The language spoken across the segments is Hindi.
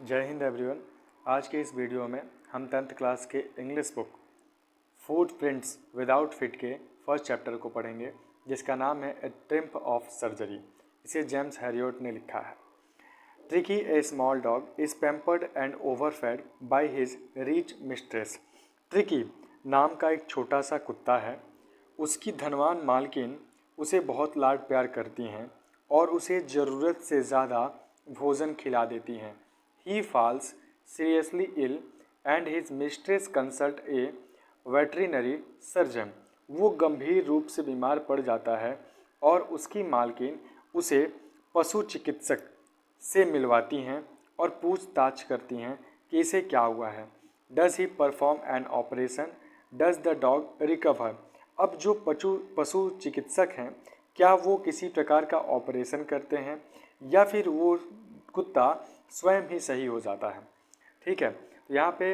जय हिंद एवरीवन। आज के इस वीडियो में हम 10th क्लास के English book footprints without feet के फर्स्ट चैप्टर को पढ़ेंगे, जिसका नाम है ए ट्रिम्प ऑफ सर्जरी। इसे जेम्स हैरियट ने लिखा है। Tricki a small dog is pampered and overfed by his rich mistress. Tricki नाम का एक छोटा सा कुत्ता है। उसकी धनवान मालकिन उसे बहुत लाड प्यार करती हैं और उसे ज़रूरत से ज़्यादा भोजन खिला देती हैं। He falls seriously ill and his mistress consult a veterinary surgeon. वो गंभीर रूप से बीमार पड़ जाता है और उसकी मालकिन उसे पशु चिकित्सक से मिलवाती हैं और पूछताछ करती हैं कि इसे क्या हुआ है। Does he perform an operation? Does the dog recover? अब जो पशु चिकित्सक हैं, क्या वो किसी प्रकार का ऑपरेशन करते हैं या फिर वो कुत्ता स्वयं ही सही हो जाता है। ठीक है, तो यहाँ पे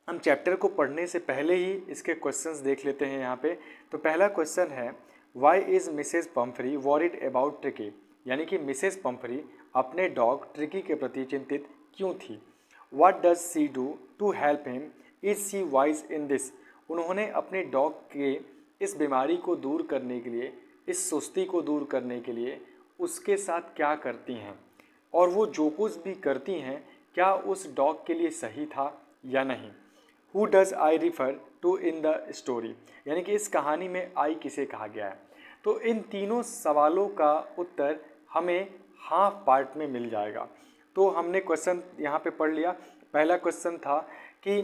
हम चैप्टर को पढ़ने से पहले ही इसके क्वेश्चंस देख लेते हैं। यहाँ पे तो पहला क्वेश्चन है, why is Mrs Pumphrey worried about Tricki, यानी कि मिसेस पम्फ्री अपने डॉग ट्रिकी के प्रति चिंतित क्यों थी। What does she do to help him, is she wise in this. उन्होंने अपने डॉग के इस बीमारी को दूर करने के लिए, इस सुस्ती को दूर करने के लिए उसके साथ क्या करती हैं, और वो जो कुछ भी करती हैं क्या उस डॉग के लिए सही था या नहीं। Who does I refer to in the story, यानी कि इस कहानी में आई किसे कहा गया है। तो इन तीनों सवालों का उत्तर हमें हाफ पार्ट में मिल जाएगा। तो हमने क्वेश्चन यहाँ पे पढ़ लिया। पहला क्वेश्चन था कि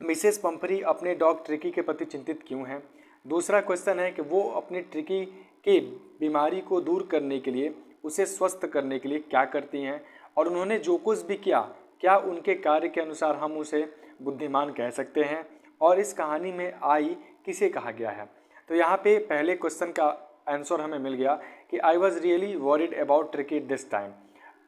मिसेस पम्फ्री अपने डॉग ट्रिकी के प्रति चिंतित क्यों हैं। दूसरा क्वेश्चन है कि वो अपनी ट्रिकी के बीमारी को दूर करने के लिए, उसे स्वस्थ करने के लिए क्या करती हैं, और उन्होंने जो कुछ भी किया क्या उनके कार्य के अनुसार हम उसे बुद्धिमान कह सकते हैं, और इस कहानी में आई किसे कहा गया है। तो यहाँ पे पहले क्वेश्चन का आंसर हमें मिल गया कि I was really worried about tricky this time.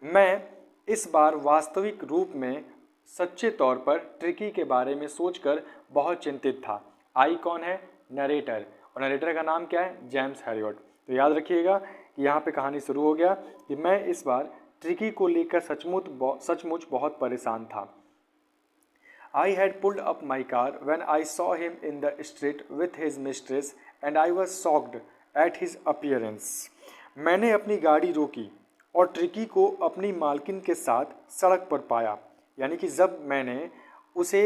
मैं इस बार वास्तविक रूप में सच्चे तौर पर ट्रिकी के बारे में सोचकर बहुत चिंतित था। आई कौन है? नरेटर, और नरेटर का नाम क्या है? James Harriet. तो याद रखिएगा कि यहाँ पे कहानी शुरू हो गया कि मैं इस बार ट्रिकी को लेकर सचमुच बहुत परेशान था। I had pulled up my car when I saw him in the street with his mistress and I was shocked at his appearance. मैंने अपनी गाड़ी रोकी और ट्रिकी को अपनी मालकिन के साथ सड़क पर पाया, यानी कि जब मैंने उसे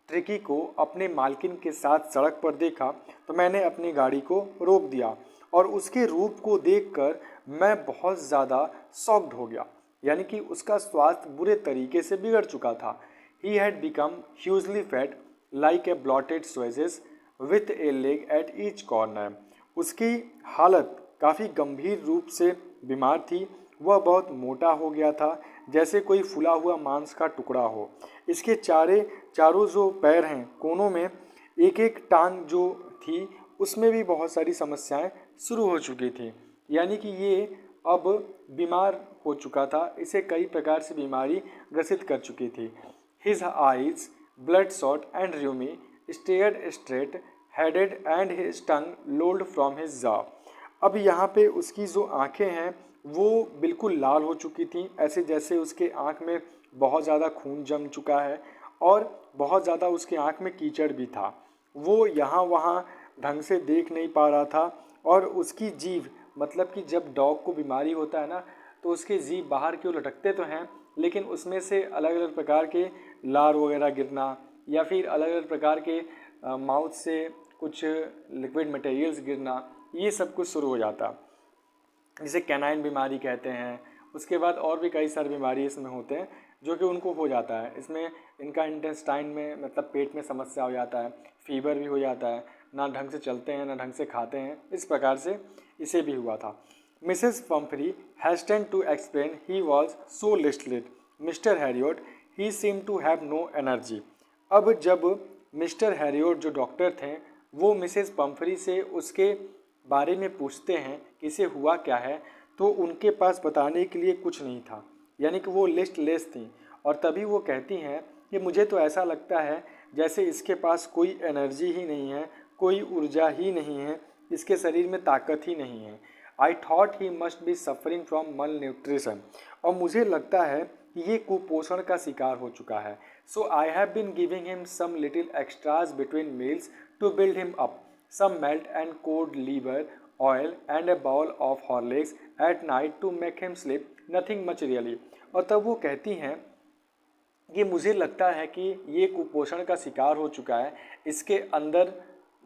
ट्रिकी को अपने मालकिन के साथ सड़क पर देखा तो मैंने अपनी गाड़ी को रोक दिया और उसके रूप को देखकर मैं बहुत ज़्यादा शॉक्ड हो गया, यानी कि उसका स्वास्थ्य बुरे तरीके से बिगड़ चुका था। He had become hugely fat like a bloated sausage with a leg at each corner. उसकी हालत काफ़ी गंभीर रूप से बीमार थी। वह बहुत मोटा हो गया था, जैसे कोई फुला हुआ मांस का टुकड़ा हो। इसके चारों जो पैर हैं, कोनों में एक एक टांग जो थी उसमें भी बहुत सारी समस्याएं शुरू हो चुकी थी, यानी कि ये अब बीमार हो चुका था। इसे कई प्रकार से बीमारी ग्रसित कर चुकी थी। His eyes, bloodshot and rheumy, stared straight headed and his tongue lolled from his jaw. अब यहाँ पे उसकी जो आँखें हैं वो बिल्कुल लाल हो चुकी थी, ऐसे जैसे उसके आँख में बहुत ज़्यादा खून जम चुका है और बहुत ज़्यादा उसके आँख में कीचड़ भी था। वो यहाँ वहाँ ढंग से देख नहीं पा रहा था और उसकी जीभ, मतलब कि जब डॉग को बीमारी होता है ना तो उसके जीभ बाहर की ओर लटकते तो हैं, लेकिन उसमें से अलग अलग प्रकार के लार वगैरह गिरना या फिर अलग अलग प्रकार के माउथ से कुछ लिक्विड मटेरियल्स गिरना, ये सब कुछ शुरू हो जाता, जिसे कैनाइन बीमारी कहते हैं। उसके बाद और भी कई सारी बीमारी इसमें होते हैं जो कि उनको हो जाता है। इसमें इनका इंटेस्टाइन में, मतलब पेट में समस्या हो जाता है, फीवर भी हो जाता है, ना ढंग से चलते हैं ना ढंग से खाते हैं। इस प्रकार से इसे भी हुआ था। Mrs Pomfrey hastened to explain he was so listless. Mister Harriet he seemed to have no energy. अब जब मिस्टर हैरियट जो डॉक्टर थे वो मिसेस पम्फ्री से उसके बारे में पूछते हैं कि इसे हुआ क्या है, तो उनके पास बताने के लिए कुछ नहीं था, यानी कि वो लिस्टलेस थी। और तभी वो कहती हैं कि मुझे तो ऐसा लगता है जैसे इसके पास कोई एनर्जी ही नहीं है, कोई ऊर्जा ही नहीं है, इसके शरीर में ताकत ही नहीं है। I thought he must be suffering from मल न्यूट्रिशन, और मुझे लगता है कि ये कुपोषण का शिकार हो चुका है। So I have been giving him some little extras between meals to build him up, some melt and cold liver oil and a bowl of Horlicks at night to make him sleep, nothing much really। और तब वो कहती हैं कि मुझे लगता है कि ये कुपोषण का शिकार हो चुका है, इसके अंदर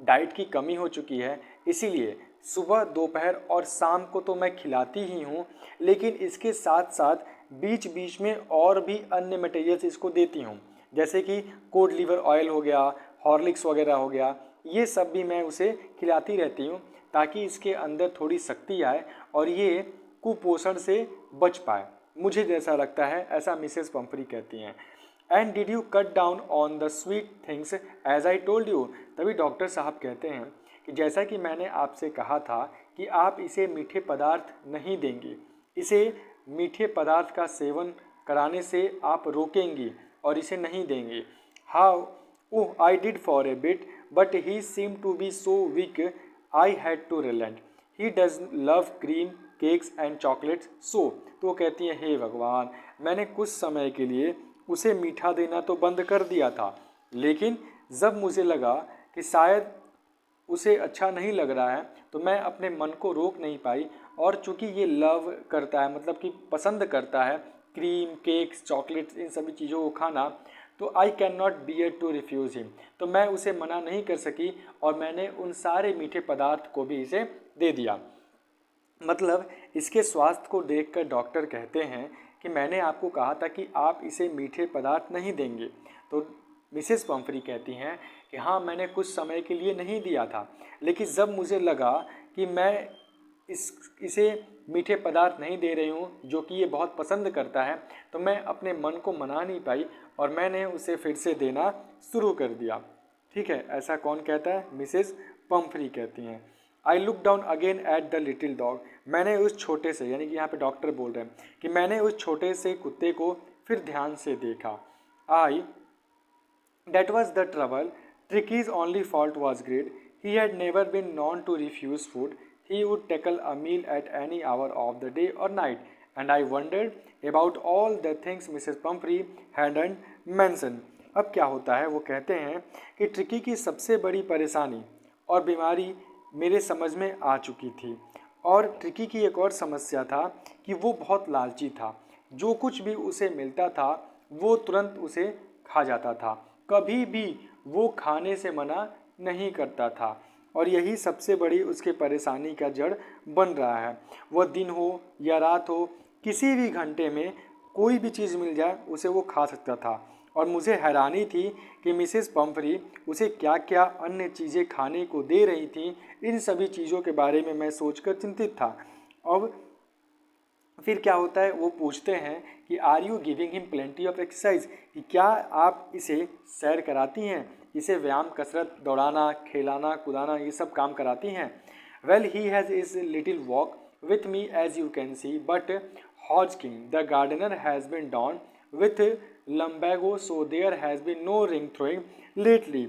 डाइट की कमी हो चुकी है, इसीलिए सुबह दोपहर और शाम को तो मैं खिलाती ही हूँ, लेकिन इसके साथ साथ बीच बीच में और भी अन्य मटेरियल्स इसको देती हूँ, जैसे कि कोड लीवर ऑयल हो गया, हॉर्लिक्स वगैरह हो गया, ये सब भी मैं उसे खिलाती रहती हूँ ताकि इसके अंदर थोड़ी शक्ति आए और ये कुपोषण से बच पाए। मुझे जैसा लगता है ऐसा मिसेस पंफरी कहती हैं। And did you cut down on the sweet things as I told you. तभी डॉक्टर साहब कहते हैं कि जैसा कि मैंने आपसे कहा था कि आप इसे मीठे पदार्थ नहीं देंगी, इसे मीठे पदार्थ का सेवन कराने से आप रोकेंगी और इसे नहीं देंगी। How oh I did for a bit but he seem to be so weak I had to relent, he does love cream cakes and chocolates so. तो कहती है हे भगवान, मैंने कुछ समय के लिए उसे मीठा देना तो बंद कर दिया था, लेकिन जब मुझे लगा कि शायद उसे अच्छा नहीं लग रहा है तो मैं अपने मन को रोक नहीं पाई, और चूंकि ये लव करता है मतलब कि पसंद करता है क्रीम केक्स चॉकलेट्स इन सभी चीज़ों को खाना, तो I can not bear to refuse him, तो मैं उसे मना नहीं कर सकी और मैंने उन सारे मीठे पदार्थ को भी इसे दे दिया। मतलब इसके स्वास्थ्य को देखकर डॉक्टर कहते हैं कि मैंने आपको कहा था कि आप इसे मीठे पदार्थ नहीं देंगे। तो मिसेस पंफरी कहती हैं कि हाँ मैंने कुछ समय के लिए नहीं दिया था, लेकिन जब मुझे लगा कि मैं इसे मीठे पदार्थ नहीं दे रही हूँ जो कि ये बहुत पसंद करता है, तो मैं अपने मन को मना नहीं पाई और मैंने उसे फिर से देना शुरू कर दिया। ठीक है, ऐसा कौन कहता है? मिसेस पंफरी कहती हैं। I look down again at the little dog, मैंने उस छोटे से, यानी कि यहाँ पे डॉक्टर बोल रहे हैं कि मैंने उस छोटे से कुत्ते को फिर ध्यान से देखा। आई That was the trouble. Tricky's only fault was greed. He had never been known to refuse food. He would tackle a meal at any hour of the day or night. And I wondered about all the things Mrs. Pumphrey hadn't mentioned. अब क्या होता है, वो कहते हैं कि ट्रिकी की सबसे बड़ी परेशानी और बीमारी मेरे समझ में आ चुकी थी, और ट्रिकी की एक और समस्या था कि वो बहुत लालची था। जो कुछ भी उसे मिलता था वो तुरंत उसे खा जाता था, कभी भी वो खाने से मना नहीं करता था, और यही सबसे बड़ी उसके परेशानी का जड़ बन रहा है। वह दिन हो या रात हो, किसी भी घंटे में कोई भी चीज़ मिल जाए उसे वो खा सकता था, और मुझे हैरानी थी कि मिसेस पंफरी उसे क्या क्या अन्य चीज़ें खाने को दे रही थी। इन सभी चीज़ों के बारे में मैं सोचकर चिंतित था। अब फिर क्या होता है, वो पूछते हैं कि are you giving him plenty of exercise, कि क्या आप इसे सैर कराती हैं, इसे व्यायाम कसरत दौड़ाना खिलाना कुदाना ये सब काम कराती हैं। Well he has his little walk with me as you can see, but Hodgkin the gardener has been down with lumbago, so there has been no ring throwing lately.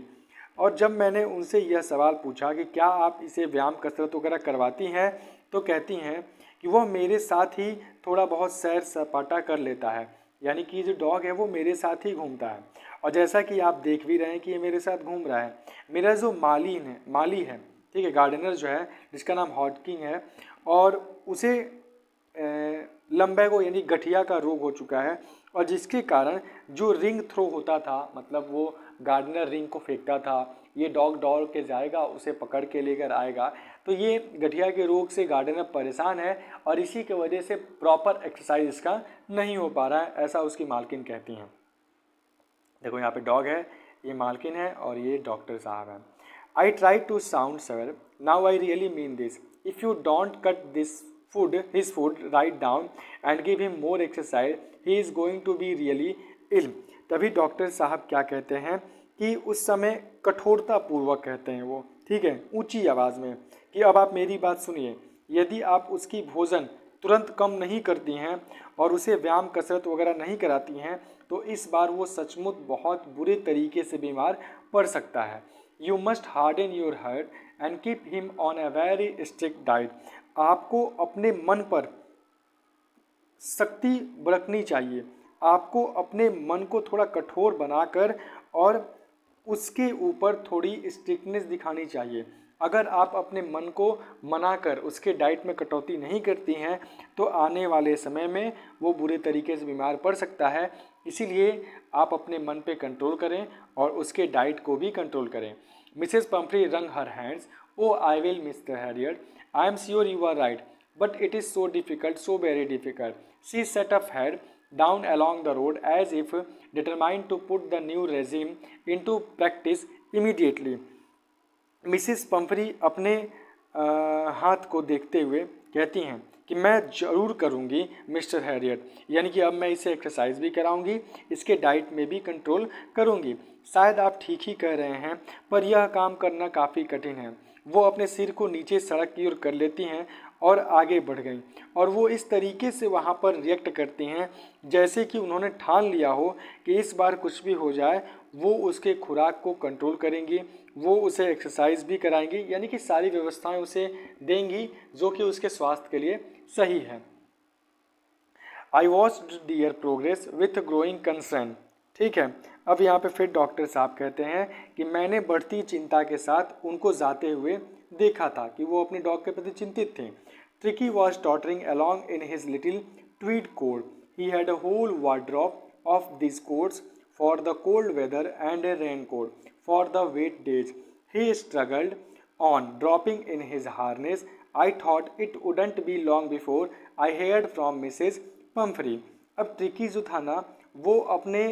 और जब मैंने उनसे यह सवाल पूछा कि क्या आप इसे व्यायाम कसरत वगैरह करवाती हैं, तो कहती हैं कि वह मेरे साथ ही थोड़ा बहुत सैर सपाटा कर लेता है, यानी कि जो डॉग है वो मेरे साथ ही घूमता है। और जैसा कि आप देख भी रहे हैं कि ये मेरे साथ घूम रहा है। मेरा जो माली है, ठीक है, गार्डनर जो है जिसका नाम हॉटकिंग है, और उसे लम्बैगो यानी गठिया का रोग हो चुका है, और जिसके कारण जो रिंग थ्रो होता था, मतलब वो गार्डनर रिंग को फेंकता था, ये डॉग दौड़ के जाएगा उसे पकड़ के लेकर आएगा, तो ये गठिया के रोग से गार्डनर परेशान है और इसी की वजह से प्रॉपर एक्सरसाइज इसका नहीं हो पा रहा है, ऐसा उसकी मालकिन कहती हैं। देखो यहाँ पे डॉग है, ये मालकिन है और ये डॉक्टर साहब हैं। I try to sound sir, now I really mean this, if you don't cut this his food right down and give him more exercise, he is going to be really ill। तभी डॉक्टर साहब क्या कहते हैं कि उस समय कठोरता पूर्वक कहते हैं वो, ठीक है, ऊंची आवाज़ में, कि अब आप मेरी बात सुनिए, यदि आप उसकी भोजन तुरंत कम नहीं करती हैं और उसे व्यायाम कसरत वगैरह नहीं कराती हैं तो इस बार वो सचमुच बहुत बुरे तरीके से बीमार पड़ सकता है। You must harden your heart and keep him on a very strict diet. आपको अपने मन पर सख्ती बरतनी चाहिए आपको अपने मन को थोड़ा कठोर बनाकर और उसके ऊपर थोड़ी स्ट्रिक्टनेस दिखानी चाहिए। अगर आप अपने मन को मनाकर उसके डाइट में कटौती नहीं करती हैं तो आने वाले समय में वो बुरे तरीके से बीमार पड़ सकता है। इसीलिए आप अपने मन पे कंट्रोल करें और उसके डाइट को भी कंट्रोल करें। Mrs Pomfrey wrung her hands. Oh, I will, Mr. Harriet. I am sure you are right, but it is so difficult, so very difficult. She set her head down along the road as if determined to put the new regime into practice immediately. Mrs Pumphrey अपने हाथ को देखते हुए कहती हैं कि मैं ज़रूर करूंगी मिस्टर हैरियट, यानी कि अब मैं इसे एक्सरसाइज भी कराऊंगी, इसके डाइट में भी कंट्रोल करूंगी। शायद आप ठीक ही कह रहे हैं, पर यह काम करना काफ़ी कठिन है। वो अपने सिर को नीचे सड़क की ओर कर लेती हैं और आगे बढ़ गईं, और वो इस तरीके से वहाँ पर रिएक्ट करती हैं जैसे कि उन्होंने ठान लिया हो कि इस बार कुछ भी हो जाए वो उसके खुराक को कंट्रोल करेंगी, वो उसे एक्सरसाइज भी कराएंगी, यानी कि सारी व्यवस्थाएं उसे देंगी जो कि उसके स्वास्थ्य के लिए सही है। I watched dear progress with growing concern. ठीक है, अब यहाँ पे फिर डॉक्टर साहब कहते हैं कि मैंने बढ़ती चिंता के साथ उनको जाते हुए देखा था कि वो अपने डॉग के प्रति चिंतित थे। Tricki was tottering along in his little tweed coat. He had a whole wardrobe of this coats for the cold weather and a rain coat for the wet days. He struggled on, dropping in his harness. I thought it wouldn't be long before I heard from Mrs. Pumphrey. अब ट्रिकी जो था ना, वो अपने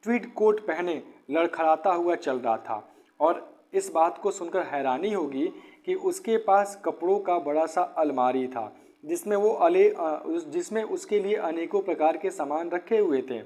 ट्वीड कोट पहने लड़खड़ाता हुआ चल रहा था, और इस बात को सुनकर हैरानी होगी कि उसके पास कपड़ों का बड़ा सा अलमारी था जिसमें उसके लिए अनेकों प्रकार के सामान रखे हुए थे।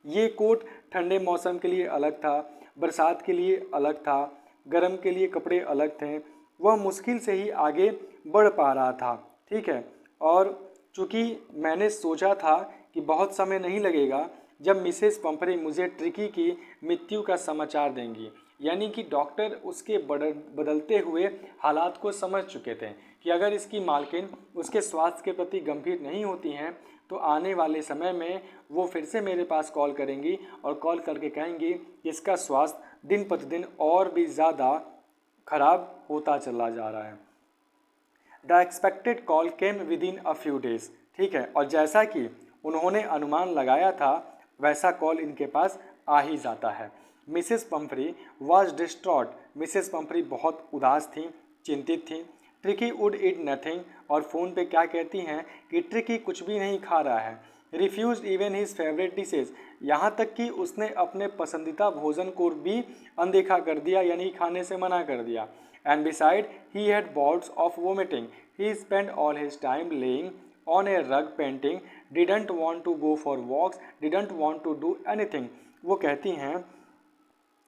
ये कोट ठंडे मौसम के लिए अलग था, बरसात के लिए अलग था, गर्म के लिए कपड़े अलग थे। वह मुश्किल से ही आगे बढ़ पा रहा था। ठीक है, और चूँकि मैंने सोचा था कि बहुत समय नहीं लगेगा जब मिसेस पंफरी मुझे ट्रिकी की मृत्यु का समाचार देंगी, यानी कि डॉक्टर उसके बदलते हुए हालात को समझ चुके थे कि अगर इसकी मालकिन उसके स्वास्थ्य के प्रति गंभीर नहीं होती हैं तो आने वाले समय में वो फिर से मेरे पास कॉल करेंगी और कॉल करके कहेंगी कि इसका स्वास्थ्य दिन प्रतिदिन और भी ज़्यादा खराब होता चला जा रहा है। The expected call came with in a few days. ठीक है, और जैसा कि उन्होंने अनुमान लगाया था वैसा कॉल इनके पास आ ही जाता है। Mrs Pumphrey was distraught. Mrs Pumphrey बहुत उदास थी, चिंतित थी। ट्रिकी वुड ईट नथिंग, और फ़ोन पे क्या कहती हैं कि ट्रिकी कुछ भी नहीं खा रहा है। Refuse even his favourite dishes, यहाँ तक कि उसने अपने पसंदीदा भोजन को भी अनदेखा कर दिया, यानी खाने से मना कर दिया। And beside he had bots of vomiting. He spend all his time laying on a rug painting, didn't want to go for walks, didn't want to do anything. वो कहती हैं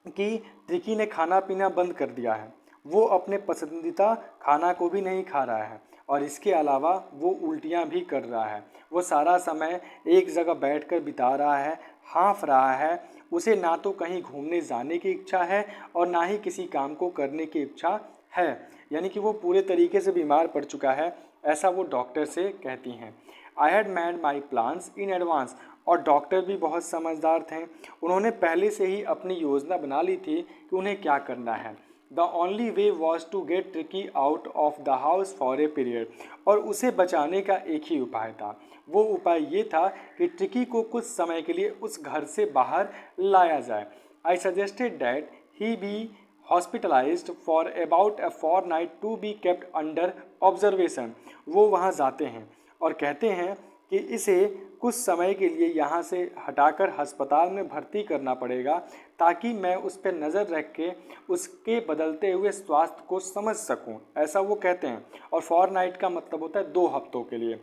कि ट्रिकी ने खाना पीना बंद कर दिया है, वो अपने पसंदीदा खाना को भी नहीं खा रहा है, और इसके अलावा वो उल्टियाँ भी कर रहा है। वो सारा समय एक जगह बैठकर बिता रहा है, हाँफ रहा है। उसे ना तो कहीं घूमने जाने की इच्छा है और ना ही किसी काम को करने की इच्छा है, यानी कि वो पूरे तरीके से बीमार पड़ चुका है, ऐसा वो डॉक्टर से कहती हैं। I had made my plans in advance, और डॉक्टर भी बहुत समझदार थे। उन्होंने पहले से ही अपनी योजना बना ली थी कि उन्हें क्या करना है। The only way was to get Tricki out of the house for a period, और उसे बचाने का एक ही उपाय था। वो उपाय ये था कि ट्रिकी को कुछ समय के लिए उस घर से बाहर लाया जाए। I suggested that he be hospitalised for about a fortnight to be kept under observation. वो वहाँ जाते हैं और कहते हैं कि इसे कुछ समय के लिए यहाँ से हटाकर अस्पताल में भर्ती करना पड़ेगा ताकि मैं उस पर नज़र रख के उसके बदलते हुए स्वास्थ्य को समझ सकूं, ऐसा वो कहते हैं। और फॉरनाइट का मतलब होता है 2 हफ्तों के लिए।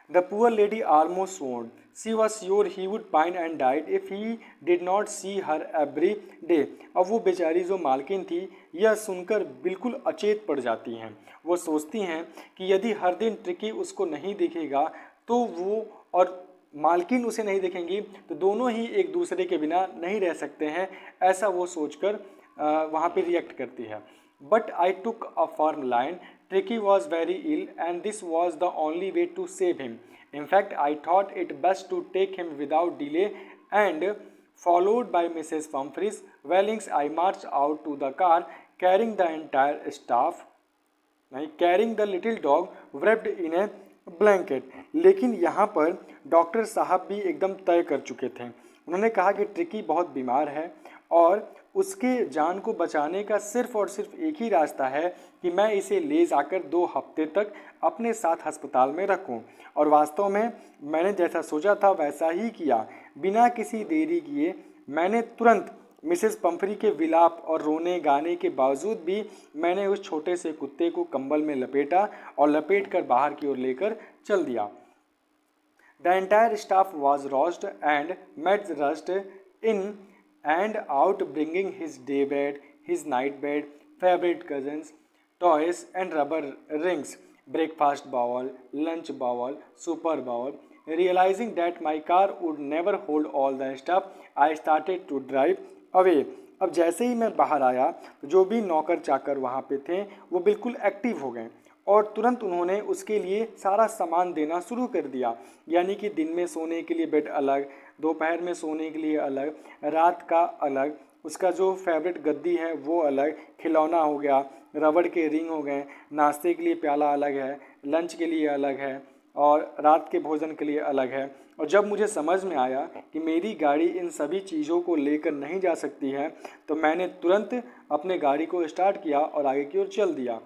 The poor lady almost swooned. She was sure he would pine and died if he did not see her every day. अब वो बेचारी जो मालकिन थी यह सुनकर बिल्कुल अचेत पड़ जाती हैं। वो सोचती हैं कि यदि हर दिन ट्रिकी उसको नहीं दिखेगा तो वो और मालकिन उसे नहीं देखेंगी तो दोनों ही एक दूसरे के बिना नहीं रह सकते हैं, ऐसा वो सोचकर वहाँ पे रिएक्ट करती है। But I took a firm line. Tricky was very ill and this was the only way to save him. In fact, I thought it best to take him without delay, and followed by Mrs. Pumphrey's Wellings, I marched out to the car carrying the entire staff, carrying the little dog wrapped in A blanket. लेकिन यहाँ पर डॉक्टर साहब भी एकदम तय कर चुके थे। उन्होंने कहा कि ट्रिकी बहुत बीमार है और उसके जान को बचाने का सिर्फ और सिर्फ एक ही रास्ता है कि मैं इसे ले जाकर 2 हफ्ते तक अपने साथ अस्पताल में रखूं। और वास्तव में मैंने जैसा सोचा था वैसा ही किया। बिना किसी देरी किए मैंने तुरंत मिसेस पंफरी के विलाप और रोने गाने के बावजूद भी मैंने उस छोटे से कुत्ते को कंबल में लपेटा और लपेटकर बाहर की ओर लेकर चल दिया। The entire staff was roused and Mads rushed in and out, bringing his day bed, his night bed, favorite cousins, toys and rubber rings, breakfast bowl, lunch bowl, super bowl. Realizing that my car would never hold all the stuff, I started to drive away. अब जैसे ही मैं बाहर आया तो जो भी नौकर चाकर वहाँ पे थे वो बिल्कुल एक्टिव हो गए और तुरंत उन्होंने उसके लिए सारा सामान देना शुरू कर दिया। यानी कि दिन में सोने के लिए बेड अलग, दोपहर में सोने के लिए अलग, रात का अलग, उसका जो फेवरेट गद्दी है वो अलग, खिलौना हो गया, रबड़ के रिंग हो गए, नाश्ते के लिए प्याला अलग है, लंच के लिए अलग है और रात के भोजन के लिए अलग है। और जब मुझे समझ में आया कि मेरी गाड़ी इन सभी चीज़ों को लेकर नहीं जा सकती है तो मैंने तुरंत अपने गाड़ी को स्टार्ट किया और आगे की ओर चल दिया।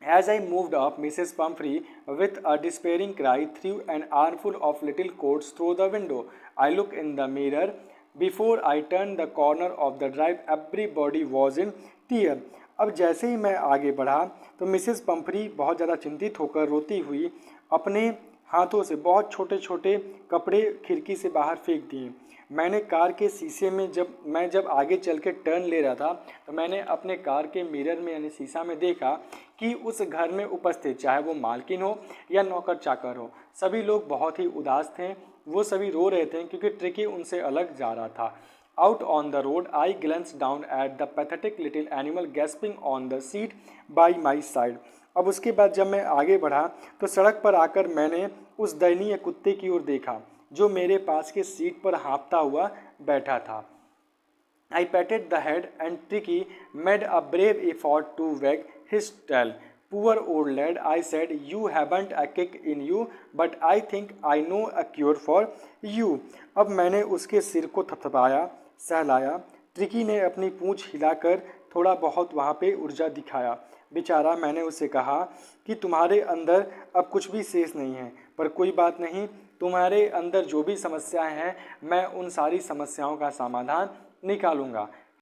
As I moved up, Mrs. Pumphrey, with a despairing cry, threw an armful of little coats through the window. I looked in the mirror. Before I turned the corner of the drive, everybody was in tears. अब जैसे ही मैं आगे बढ़ा तो मिसेस पंफरी बहुत ज़्यादा चिंतित होकर रोती हुई अपने हाथों से बहुत छोटे छोटे कपड़े खिड़की से बाहर फेंक दिए। मैंने कार के शीशे में जब आगे चल के टर्न ले रहा था तो मैंने अपने कार के मिरर में यानी शीशा में देखा कि उस घर में उपस्थित चाहे वो मालकिन हो या नौकर चाकर हो, सभी लोग बहुत ही उदास थे। वो सभी रो रहे थे क्योंकि ट्रिकी उनसे अलग जा रहा था। Out on the road I glanced down at the pathetic little animal gasping on the seat by my side. अब उसके बाद जब मैं आगे बढ़ा तो सड़क पर आकर मैंने उस दयनीय कुत्ते की ओर देखा जो मेरे पास के सीट पर हाँफता हुआ बैठा था। I patted the head and Tricky made a brave effort to wag his tail. Poor old lad, I said, you haven't a kick in you, but I think I know a cure for you. अब मैंने उसके सिर को थपथपाया, सहलाया। ट्रिकी ने अपनी पूंछ हिलाकर थोड़ा बहुत वहाँ पे ऊर्जा दिखाया। बेचारा, मैंने उससे कहा कि तुम्हारे अंदर अब कुछ भी शेष नहीं है, पर कोई बात नहीं, तुम्हारे अंदर जो भी समस्याएं हैं मैं उन सारी समस्याओं का समाधान निकालूंगा।